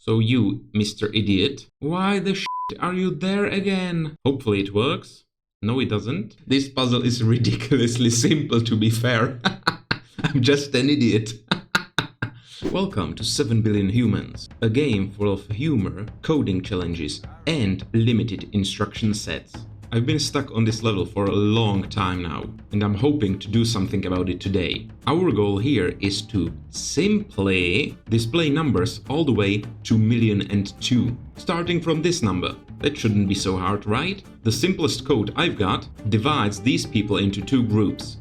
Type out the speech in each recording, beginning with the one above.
So you, Mr. Idiot, why the shit are you there again? Hopefully it works. No, it doesn't. This puzzle is ridiculously simple, to be fair. I'm just an idiot. Welcome to 7 Billion Humans, a game full of humor, coding challenges, and limited instruction sets. I've been stuck on this level for a long time now, and I'm hoping to do something about it today. Our goal here is to simply display numbers all the way to 1,000,002, starting from this number. That shouldn't be so hard, right? The simplest code I've got divides these people into two groups: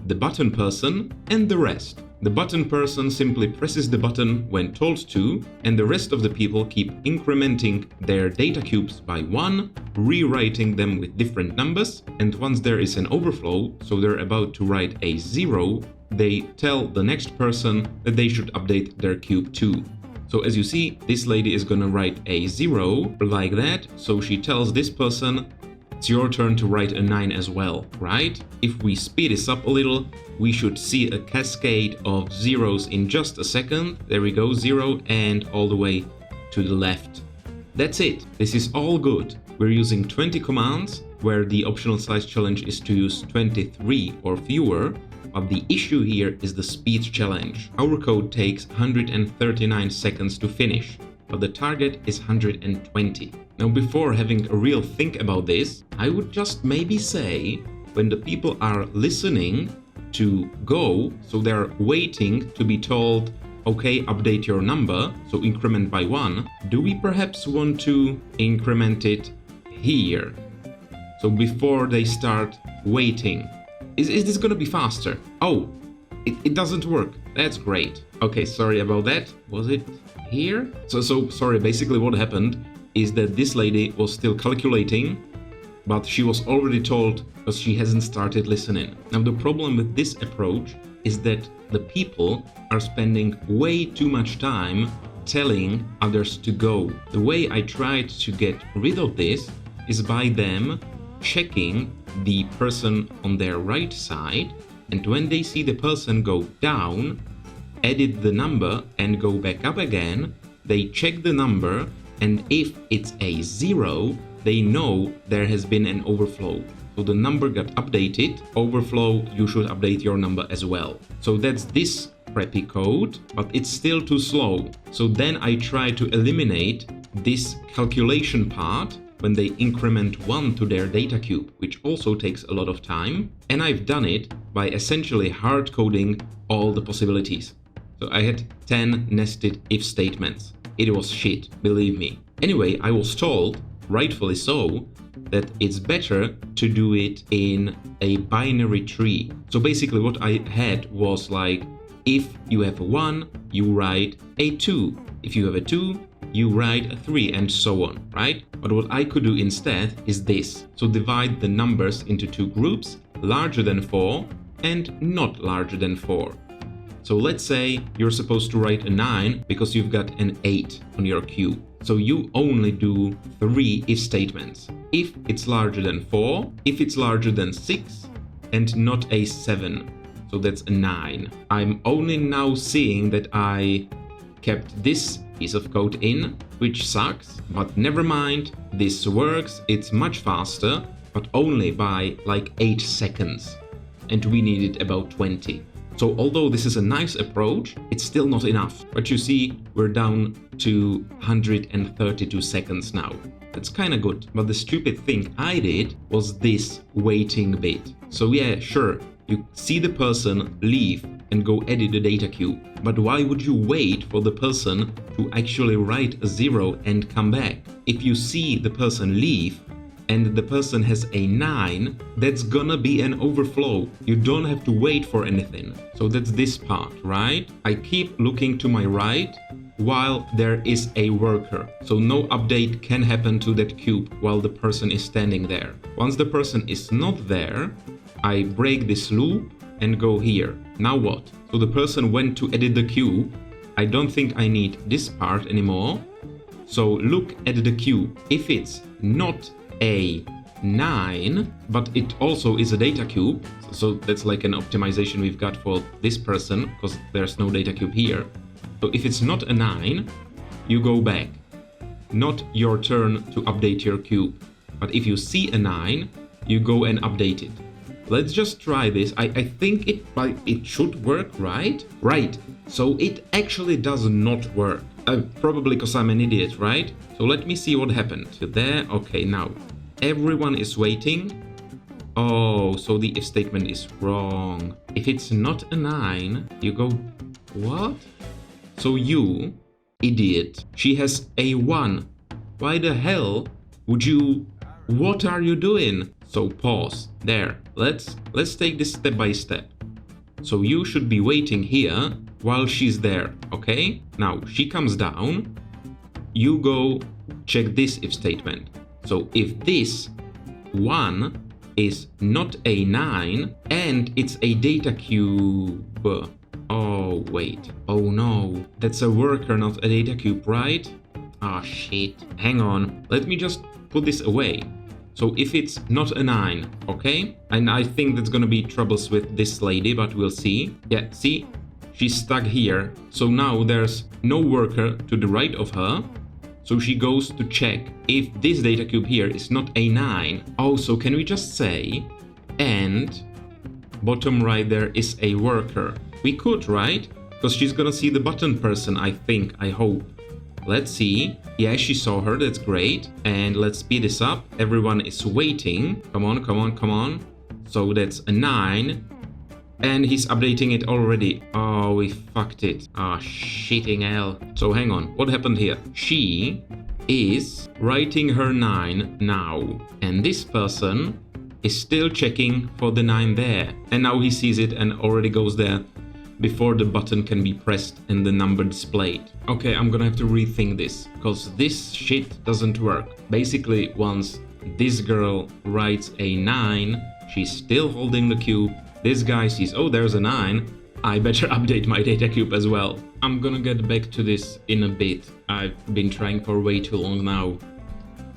the button person and the rest. The button person simply presses the button when told to, and the rest of the people keep incrementing their data cubes by 1, rewriting them with different numbers, and once there is an overflow, so they're about to write a 0, they tell the next person that they should update their cube too. So as you see, this lady is gonna write a 0 like that, so she tells this person, it's your turn to write a 9 as well, right? If we speed this up a little, we should see a cascade of zeros in just a second. There we go, 0 and all the way to the left. That's it. This is all good. We're using 20 commands, where the optional size challenge is to use 23 or fewer, but the issue here is the speed challenge. Our code takes 139 seconds to finish, but the target is 120. Now, before having a real think about this, I would just maybe say, when the people are listening to go, so they're waiting to be told, okay, update your number, so increment by 1, do we perhaps want to increment it here? So before they start waiting. Is this gonna be faster? Oh, it doesn't work. That's great. Okay, sorry about that. Was it here? So sorry, basically what happened is that this lady was still calculating, but she was already told because she hasn't started listening. Now the problem with this approach is that the people are spending way too much time telling others to go. The way I tried to get rid of this is by them checking the person on their right side, and when they see the person go down, edit the number and go back up again, they check the number, and if it's a 0, they know there has been an overflow. So the number got updated, overflow, you should update your number as well. So that's this crappy code, but it's still too slow. So then I try to eliminate this calculation part when they increment 1 to their data cube, which also takes a lot of time. And I've done it by essentially hard coding all the possibilities. So I had 10 nested if statements. It was shit, believe me. Anyway, I was told, rightfully so, that it's better to do it in a binary tree. So basically what I had was like, if you have a 1, you write a 2. If you have a 2, you write a 3, and so on, right? But what I could do instead is this. So divide the numbers into two groups, larger than 4 and not larger than 4. So let's say you're supposed to write a 9 because you've got an 8 on your cube. So you only do 3 if statements. If it's larger than 4, if it's larger than 6, and not a 7. So that's a 9. I'm only now seeing that I kept this piece of code in, which sucks, but never mind, this works, it's much faster, but only by like 8 seconds. And we needed about 20. So although this is a nice approach, it's still not enough. But you see, we're down to 132 seconds now. That's kinda good. But the stupid thing I did was this waiting bit. So yeah, sure, you see the person leave and go edit the data cube. But why would you wait for the person to actually write a 0 and come back? If you see the person leave and the person has a 9, that's gonna be an overflow. You don't have to wait for anything. So that's this part, right? I keep looking to my right while there is a worker. So no update can happen to that cube while the person is standing there. Once the person is not there, I break this loop and go here. Now what? So the person went to edit the cube. I don't think I need this part anymore. So look at the cube. If it's not a 9, but it also is a data cube, so that's like an optimization we've got for this person because there's no data cube here. So if it's not a 9, you go back. Not your turn to update your cube. But if you see a 9, you go and update it. Let's just try this. I think it should work, right? Right. So it actually does not work. Probably because I'm an idiot, right? So let me see what happened. There. Okay, now everyone is waiting. Oh, so the if statement is wrong. If it's not a 9, you go... What? So you, idiot, she has a 1. Why the hell would you... What are you doing? So pause. There. Let's take this step by step. So you should be waiting here while she's there, okay? Now she comes down. You go check this if statement. So if this 1 is not a 9 and it's a data cube. Oh, wait. Oh no. That's a worker, not a data cube, right? Ah, shit. Hang on. Let me just put this away. So if it's not a 9, okay? And I think that's gonna be troubles with this lady, but we'll see. Yeah, see? She's stuck here. So now there's no worker to the right of her. So she goes to check if this data cube here is not a 9. Oh, so can we just say, and bottom right there is a worker? We could, right? Because she's gonna see the button person, I think, I hope. Let's see. Yeah, she saw her, that's great. And let's speed this up. Everyone is waiting. Come on, come on, come on. So that's a 9. And he's updating it already. Oh, we fucked it. Ah, shitting hell. So hang on, what happened here? She is writing her 9 now. And this person is still checking for the 9 there. And now he sees it and already goes there before the button can be pressed and the number displayed. Okay, I'm gonna have to rethink this, because this shit doesn't work. Basically, once this girl writes a 9, she's still holding the cube. This guy sees, oh, there's a 9. I better update my data cube as well. I'm gonna get back to this in a bit. I've been trying for way too long now.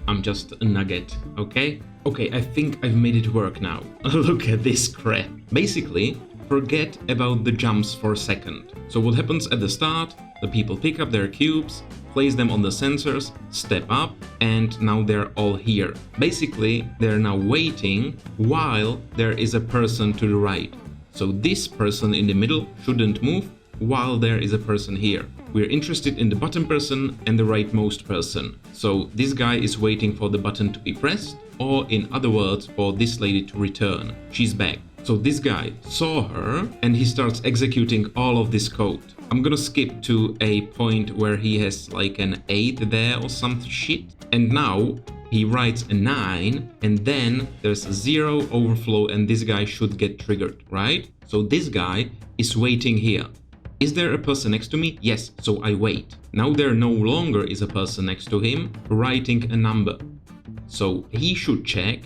I'm just a nugget, okay? Okay, I think I've made it work now. Look at this crap. Basically, forget about the jumps for a second. So what happens at the start, the people pick up their cubes, place them on the sensors, step up, and now they're all here. Basically, they're now waiting while there is a person to the right. So this person in the middle shouldn't move while there is a person here. We're interested in the button person and the rightmost person. So this guy is waiting for the button to be pressed, or in other words, for this lady to return. She's back. So this guy saw her and he starts executing all of this code. I'm gonna skip to a point where he has like an 8 there or some shit. And now he writes a 9 and then there's a 0 overflow and this guy should get triggered, right? So this guy is waiting here. Is there a person next to me? Yes, so I wait. Now there no longer is a person next to him writing a number. So he should check,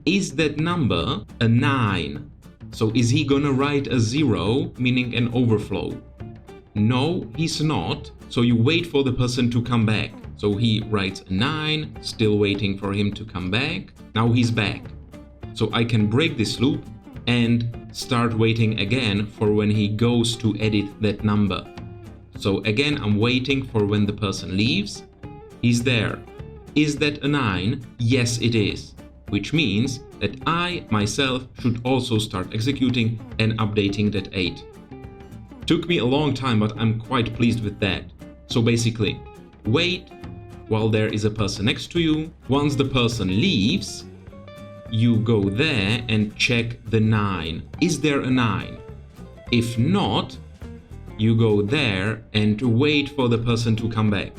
is that number a 9? So is he gonna write a 0, meaning an overflow? No, he's not. So you wait for the person to come back. So he writes a 9, still waiting for him to come back. Now he's back. So I can break this loop and start waiting again for when he goes to edit that number. So again, I'm waiting for when the person leaves. He's there. Is that a 9? Yes, it is. Which means that I, myself, should also start executing and updating that 8. Took me a long time, but I'm quite pleased with that. So basically, wait while there is a person next to you. Once the person leaves, you go there and check the 9. Is there a 9? If not, you go there and wait for the person to come back.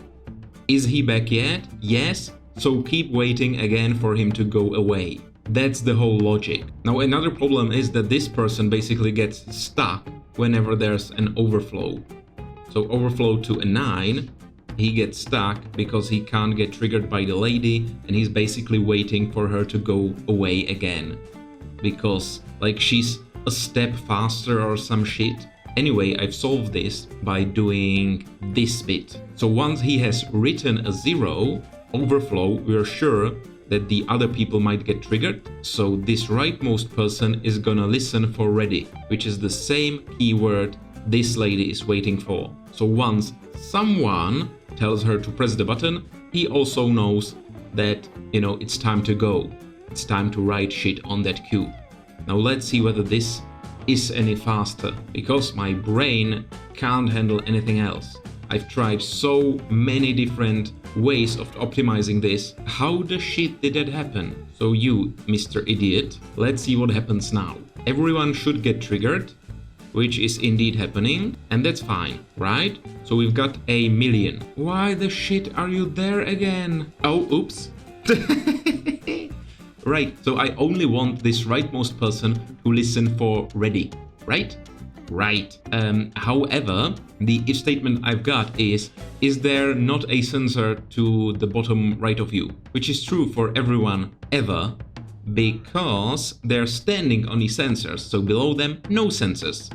Is he back yet? Yes. So keep waiting again for him to go away. That's the whole logic. Now another problem is that this person basically gets stuck whenever there's an overflow. So overflow to a 9, he gets stuck because he can't get triggered by the lady and he's basically waiting for her to go away again. Because like she's a step faster or some shit. Anyway, I've solved this by doing this bit. So once he has written a 0, overflow, we're sure that the other people might get triggered. So this rightmost person is gonna listen for ready, which is the same keyword this lady is waiting for. So once someone tells her to press the button, he also knows that, you know, it's time to go. It's time to write shit on that cube. Now let's see whether this is any faster, because my brain can't handle anything else. I've tried so many different ways of optimizing this. How the shit did that happen? So you, Mr. Idiot, let's see what happens now. Everyone should get triggered, which is indeed happening, and that's fine, right? So we've got 1,000,000. Why the shit are you there again? Oh, oops. Right, so I only want this rightmost person to listen for ready, right? Right. However, the if statement I've got is there not a sensor to the bottom right of you? Which is true for everyone ever, because they're standing on the sensors, so below them, no sensors.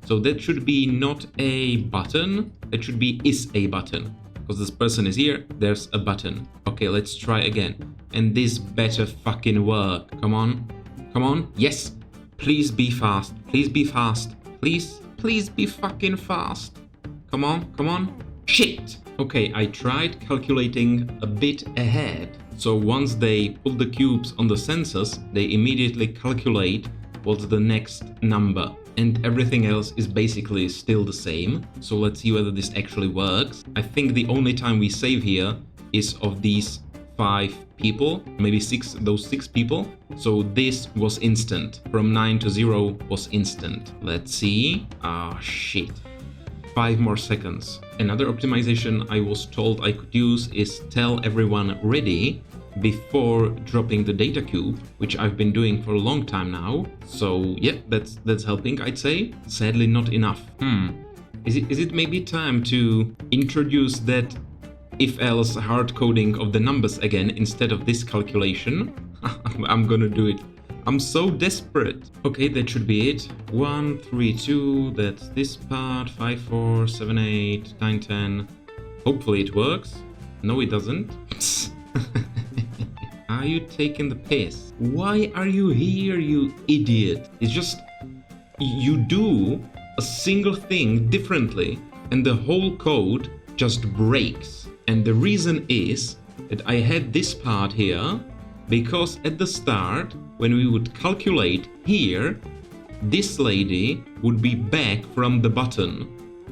So that should be not a button, that should be is a button. Because this person is here, there's a button. Okay, let's try again. And this better fucking work. Come on. Come on. Yes. Please be fast. Please be fast. Please be fucking fast. Come on. Come on. Shit. Okay, I tried calculating a bit ahead. So once they put the cubes on the sensors, they immediately calculate what's the next number. And everything else is basically still the same. So let's see whether this actually works. I think the only time we save here is of these 5 people, maybe 6, those 6 people. So this was instant. From 9 to 0 was instant. Let's see. Ah, shit. 5 more seconds. Another optimization I was told I could use is tell everyone ready before dropping the data cube, which I've been doing for a long time now. So yeah, that's helping, I'd say. Sadly not enough. Is it maybe time to introduce that if-else hard coding of the numbers again instead of this calculation? I'm gonna do it. I'm so desperate. Okay, that should be it. 1, 3, 2, that's this part. 5, 4, 7, 8, 9, 10. Hopefully it works. No, it doesn't. Are you taking the piss? Why are you here, you idiot? It's just, you do a single thing differently and the whole code just breaks. And the reason is that I had this part here because at the start, when we would calculate here, this lady would be back from the button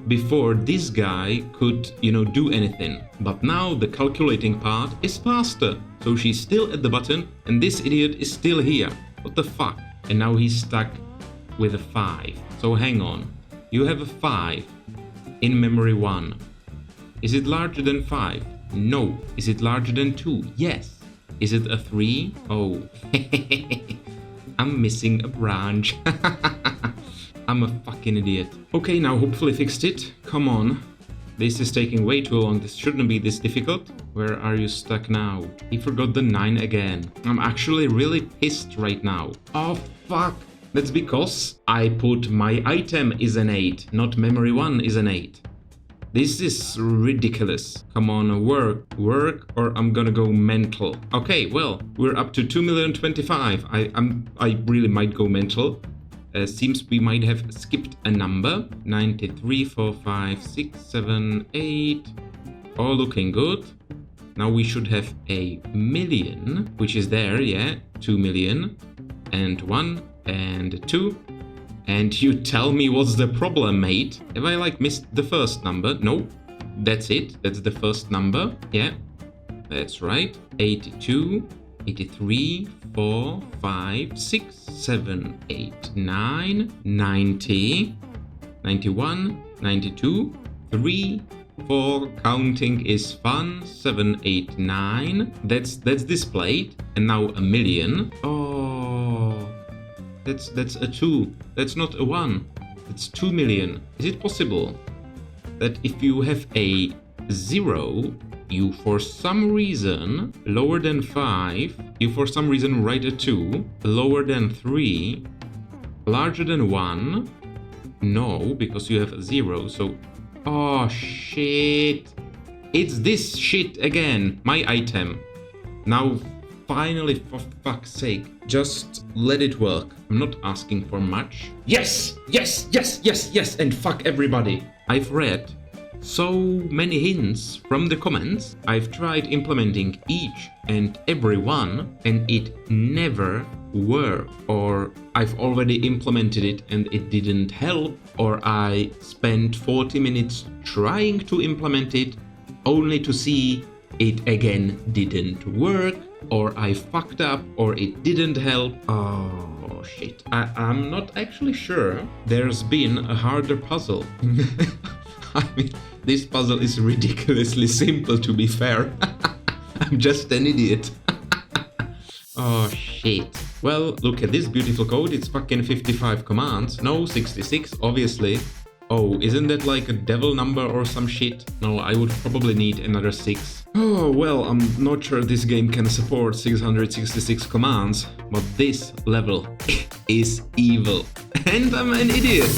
before this guy could, do anything. But now the calculating part is faster. So she's still at the button and this idiot is still here. What the fuck? And now he's stuck with a 5. So hang on. You have a 5 in memory 1. Is it larger than 5? No. Is it larger than 2? Yes. Is it a 3? Oh. I'm missing a branch. I'm a fucking idiot. Okay, now hopefully fixed it. Come on. This is taking way too long. This shouldn't be this difficult. Where are you stuck now? He forgot the 9 again. I'm actually really pissed right now. Oh, fuck. That's because I put my item is an 8, not memory 1 is an 8. This is ridiculous. Come on, work, or I'm gonna go mental. Okay, well, we're up to 2,025,000. I really might go mental. Seems we might have skipped a number. 93, 4, 5, 6, 7, 8. All looking good. Now we should have 1,000,000, which is there, yeah. 2,000,000, and 1, and 2. And you tell me what's the problem, mate? Have I missed the first number? No, that's it. That's the first number. Yeah, that's right. 82, 83, 4, 5, 6, 7, 8, 9, 90, 91, 92, 3, 4, counting is fun, 7, 8, 9. That's displayed. And now 1,000,000. Oh, that's a 2. That's not a 1. It's 2,000,000. Is it possible that if you have a 0, you for some reason, lower than 5, you for some reason write a 2, lower than 3, larger than 1? No, because you have a 0, so... Oh, shit. It's this shit again, my item. Now, finally, for fuck's sake, just let it work. I'm not asking for much. Yes, yes, yes, yes, yes, and fuck everybody. I've read so many hints from the comments. I've tried implementing each and every one and it never worked, or I've already implemented it and it didn't help, or I spent 40 minutes trying to implement it only to see it again didn't work, or I fucked up, or it didn't help. Oh shit. I'm not actually sure there's been a harder puzzle. I mean, this puzzle is ridiculously simple, to be fair. I'm just an idiot. Oh shit. Well, look at this beautiful code. It's fucking 55 commands. No, 66, obviously. Oh, isn't that like a devil number or some shit? No, I would probably need another 6. Oh, well, I'm not sure this game can support 666 commands, but this level is evil. And I'm an idiot.